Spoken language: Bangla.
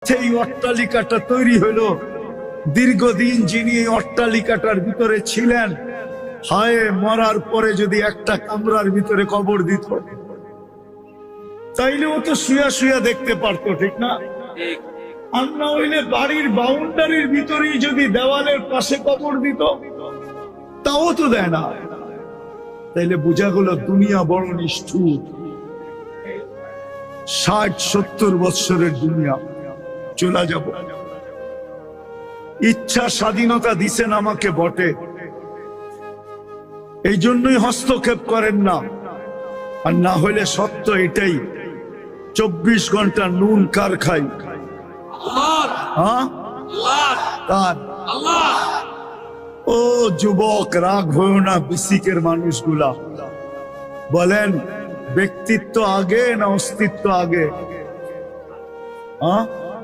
সেই অট্টালিকাটা তৈরি হলো, দীর্ঘদিন যিনি এই অট্টালিকাটার ভিতরে ছিলেন, হায় মরার পরে যদি একটা কামরার ভিতরে কবর দিত, তাইলে ও তো শুয়া শুয়া দেখতে পারতো, ঠিক না? আর না হইলে বাড়ির বাউন্ডারির ভিতরেই যদি দেওয়ালের পাশে কবর দিত, তাও তো দেয় না। তাইলে বোঝা গেল দুনিয়া বড় নিষ্ঠুর। 60-70 বৎসরের দুনিয়া চলে যাব। ইচ্ছা স্বাধীনতা দিছেন আমাকে বটে, এই জন্যই হস্তক্ষেপ করেন না। আর না হইলে সত্য এটাই, 24 ঘন্টা নুন কার খাই? ও যুবক, রাগ হয়েও না। বিসিকের মানুষগুলা বলেন, ব্যক্তিত্ব আগে না অস্তিত্ব আগে?